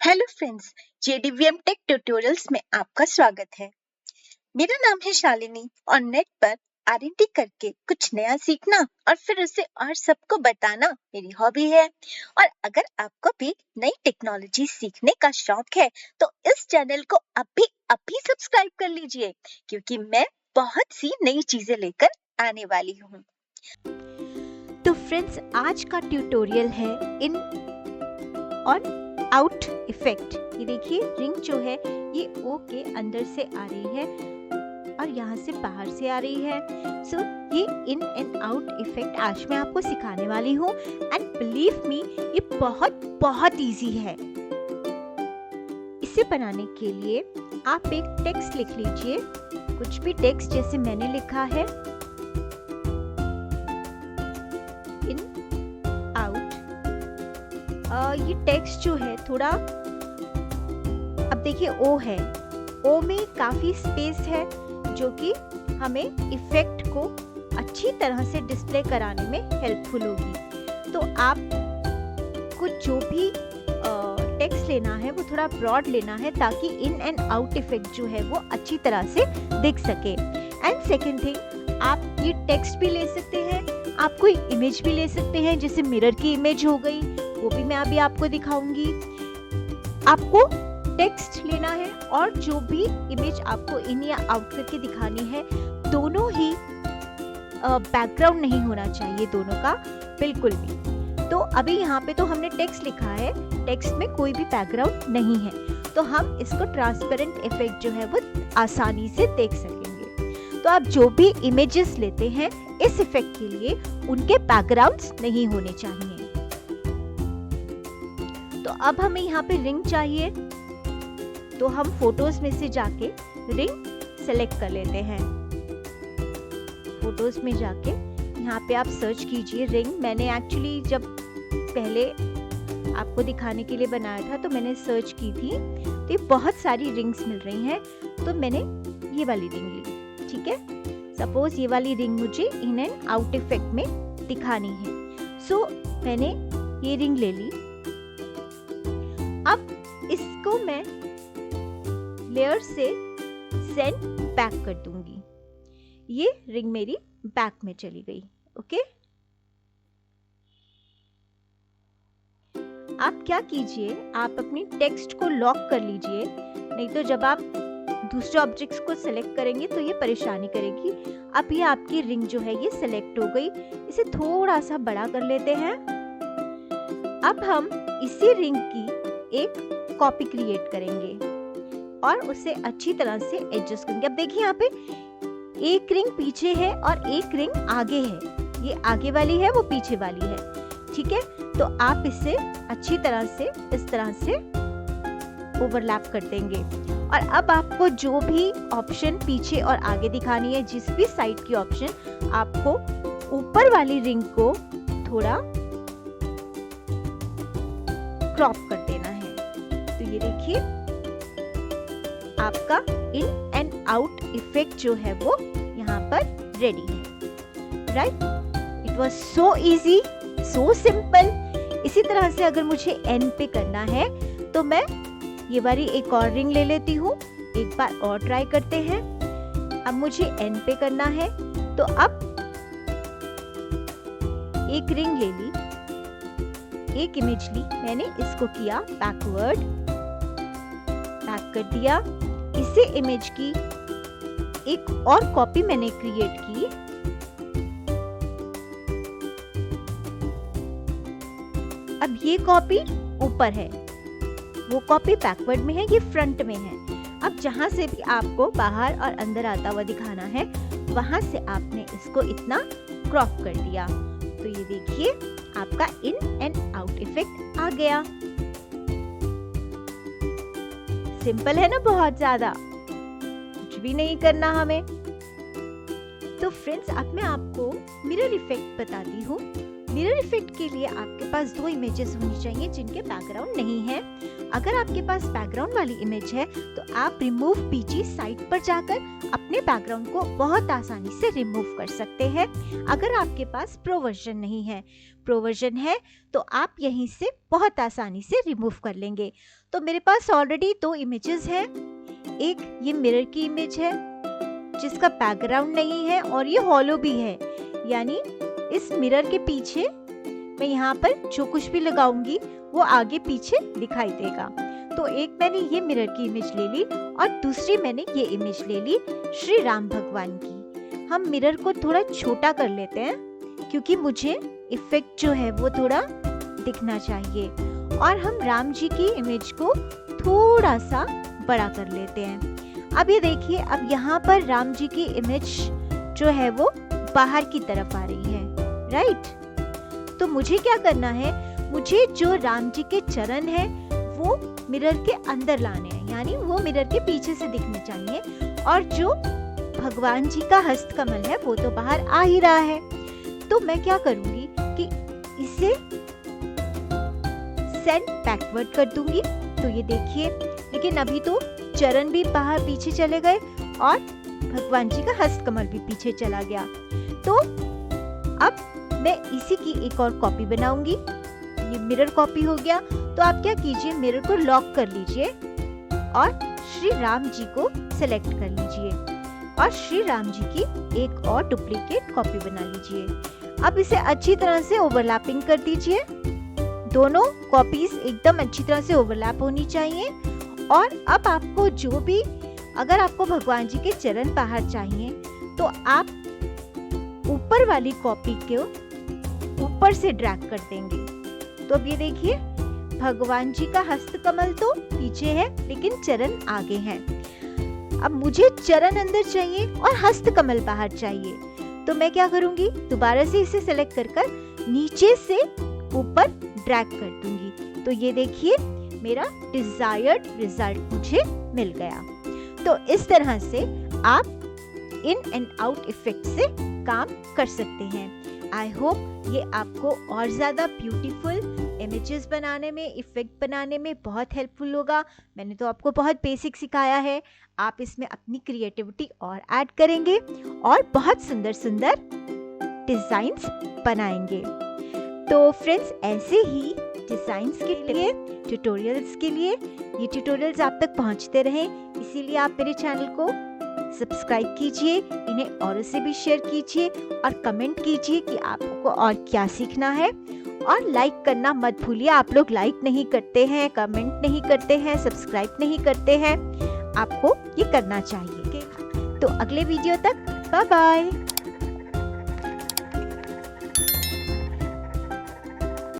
Hello friends, जेडीवीएम take tutorials में आपका स्वागत है। मेरा नाम है शालिनी और नेट पर आर&डी करके कुछ नया सीखना और फिर उसे और सबको बताना मेरी हॉबी है। और अगर आपको भी नई टेक्नोलॉजी सीखने का शौक है तो इस चैनल को अभी सब्सक्राइब कर लीजिए, क्योंकि मैं बहुत सी नई चीजें लेकर आने वाली हूँ। तो फ्रेंड्स, आज का ट्यूटोरियल है इन ऑन आउट इफेक्ट। ये देखिए, रिंग जो है ये ओ के अंदर से आ रही है और यहाँ से बाहर से आ रही है। सो ये इन एंड आउट इफेक्ट आज मैं आपको सिखाने वाली हूँ एंड बिलीव मी, ये बहुत इजी है। इसे बनाने के लिए आप एक टेक्स्ट लिख लीजिए, कुछ भी टेक्स्ट जैसे मैंने लिखा है इन आउट। ये टेक्स्ट जो है थोड़ा, अब देखिए ओ है, ओ में काफी स्पेस है जो कि हमें इफेक्ट को अच्छी तरह से डिस्प्ले कराने में हेल्पफुल होगी। तो आप कुछ जो भी टेक्स्ट लेना है वो थोड़ा ब्रॉड लेना है ताकि इन एंड आउट इफेक्ट जो है वो अच्छी तरह से दिख सके। एंड सेकेंड थिंग, आप ये टेक्स्ट भी ले सकते हैं, आप कोई इमेज भी ले सकते हैं, जैसे मिरर की इमेज हो गई, वो भी मैं अभी आपको दिखाऊंगी। आपको टेक्स्ट लेना है और जो भी इमेज आपको इन या आउट करके दिखानी है, दोनों ही बैकग्राउंड नहीं होना चाहिए, दोनों का बिल्कुल भी। तो अभी यहाँ पे तो हमने टेक्स्ट लिखा है, टेक्स्ट में कोई भी बैकग्राउंड नहीं है, तो हम इसको ट्रांसपेरेंट इफेक्ट जो है वो आसानी से देख सकेंगे। तो आप जो भी इमेजेस लेते हैं इस इफेक्ट के लिए, उनके बैकग्राउंड्स नहीं होने चाहिए। तो अब हमें यहाँ पे रिंग चाहिए, तो हम फोटोज में से जाके रिंग सेलेक्ट कर लेते हैं। फोटोज में जाके यहाँ पे आप सर्च कीजिए रिंग। मैंने एक्चुअली जब पहले आपको दिखाने के लिए बनाया था तो मैंने सर्च की थी, तो ये बहुत सारी रिंग्स मिल रही हैं, तो मैंने ये वाली रिंग ली। ठीक है, सपोज ये वाली रिंग मुझे इन एंड आउट इफेक्ट में दिखानी है, सो मैंने ये रिंग ले ली। अब इसको मैं लेयर से सेंड बैक कर दूंगी। ये रिंग मेरी बैक में चली गई। ओके, आप क्या कीजिए, आप अपनी टेक्स्ट को लॉक कर लीजिए, नहीं तो जब आप दूसरे ऑब्जेक्ट्स को सिलेक्ट करेंगे तो ये परेशानी करेगी। अब ये आपकी रिंग जो है ये सिलेक्ट हो गई। इसे थोड़ा सा बड़ा कर लेते हैं। अब हम इसी रिंग की एक कॉपी क्रिएट करेंगे और उसे अच्छी तरह से एडजस्ट करेंगे। अब देखिए, यहाँ पे एक रिंग पीछे है और एक रिंग आगे है, ये आगे वाली है, वो पीछे वाली है। ठीक है, तो आप इसे अच्छी तरह से इस तरह से ओवरलैप कर देंगे। और अब आपको जो भी ऑप्शन पीछे और आगे दिखानी है, जिस भी साइड की ऑप्शन, आपको ऊपर वाली रिंग को थोड़ा क्रॉप कर देना है। तो ये देखिए, आपका इन एंड आउट इफेक्ट जो है वो यहाँ पर रेडी है। Right, it was so easy, so simple. इसी तरह से अगर मुझे एंड पे करना है तो मैं ये वाली एक और रिंग ले लेती हूँ। एक बार और ट्राई करते हैं। अब मुझे एंड पे करना है, तो अब एक रिंग ले ली, एक इमेज ली, मैंने इसको किया बैकवर्ड, बैक कर दिया। इसी इमेज की एक और कॉपी मैंने क्रिएट की। अब ये कॉपी ऊपर है, वो कॉपी बैकवर्ड में है, ये फ्रंट में है। अब जहां से भी आपको बाहर और अंदर आता हुआ दिखाना है, वहां से आपने इसको इतना क्रॉप कर दिया। तो ये देखिए, आपका इन एंड आउट इफेक्ट आ गया। सिंपल है ना, बहुत ज्यादा, कुछ भी नहीं करना हमें। तो फ्रेंड्स, अब मैं आपको मिरर इफेक्ट बताती हूँ। मिरर इफेक्ट के लिए आपके पास दो इमेजेस होनी चाहिए जिनके बैकग्राउंड नहीं है। अगर आपके पास बैकग्राउंड वाली इमेज है तो आप रिमूव पीजी साइट पर जाकर अपने बैकग्राउंड को बहुत आसानी से रिमूव कर सकते हैं। अगर आपके पास प्रो वर्जन नहीं है, प्रो वर्जन है तो आप यहीं से बहुत आसानी से रिमूव कर लेंगे। तो मेरे पास ऑलरेडी 2 इमेजेस हैं। एक ये मिरर की इमेज है जिसका बैकग्राउंड नहीं है और ये हॉलो भी है, यानी इस मिरर के पीछे मैं यहाँ पर जो कुछ भी लगाऊंगी वो आगे पीछे दिखाई देगा। तो एक मैंने ये मिरर की इमेज ले ली और दूसरी मैंने ये इमेज ले ली श्री राम भगवान की। हम मिरर को थोड़ा छोटा कर लेते हैं क्योंकि मुझे इफेक्ट जो है वो थोड़ा दिखना चाहिए, और हम राम जी की इमेज को थोड़ा सा बड़ा कर लेते हैं। अब ये देखिए, अब यहाँ पर राम जी की इमेज जो है वो बाहर की तरफ आ रही है, राइट। तो मुझे क्या करना है, मुझे जो राम जी के चरण है वो मिरर के अंदर लाने हैं, यानी वो मिरर के पीछे से दिखने चाहिए, और जो भगवान जी का हस्तकमल है वो तो बाहर आ ही रहा है। तो मैं क्या करूंगी कि इसे सेंड बैकवर्ड कर दूंगी। तो ये देखिए, लेकिन अभी तो चरण भी बाहर पीछे चले गए और भगवान जी का हस्तकमल भी पीछे चला गया। तो अब मैं इसी की एक और कॉपी बनाऊंगी। ये मिरर कॉपी हो गया। तो आप क्या कीजिए, मिरर को लॉक कर लीजिए और श्री राम जी को सेलेक्ट कर लीजिए और श्री राम जी की एक और डुप्लीकेट कॉपी बना लीजिए। अब इसे अच्छी तरह से ओवरलैपिंग कर दीजिए। दोनों कॉपीज एकदम अच्छी तरह से ओवरलैप होनी चाहिए। और अब आपको जो भी, अगर आपको भगवान जी के चरण बाहर चाहिए तो आप ऊपर वाली कॉपी को ऊपर से ड्रैग कर देंगे। तो अब ये देखिए, भगवान जी का हस्तकमल तो पीछे है लेकिन चरण आगे हैं। अब मुझे चरण अंदर चाहिए और हस्तकमल बाहर चाहिए। तो मैं क्या करूंगी, दोबारा से इसे सेलेक्ट कर नीचे से ऊपर ड्रैग कर दूंगी। तो ये देखिए, मेरा डिजायर्ड रिजल्ट मुझे मिल गया। तो इस तरह से आप इन एंड आउट इफेक्ट से काम कर सकते हैं। आई होप ये आपको और ज़्यादा ब्यूटीफुल इमेजेस बनाने में, इफेक्ट बनाने में बहुत हेल्पफुल होगा। मैंने तो आपको बहुत बेसिक सिखाया है, आप इसमें अपनी क्रिएटिविटी और ऐड करेंगे और बहुत सुंदर सुंदर डिज़ाइंस बनाएंगे। तो फ्रेंड्स, ऐसे ही डिज़ाइंस के लिए, ट्यूटोरियल्स के लिए, ये ट्यूटोरियल्स आप तक पहुंचते रहें, इसीलिए आप मेरे चैनल को सब्सक्राइब कीजिए, इन्हें औरों से भी शेयर कीजिए और कमेंट कीजिए कि आपको और क्या सीखना है। और लाइक करना मत भूलिए। आप लोग लाइक नहीं करते हैं, कमेंट नहीं करते हैं, सब्सक्राइब नहीं करते हैं, आपको ये करना चाहिए। तो अगले वीडियो तक बाय बाय।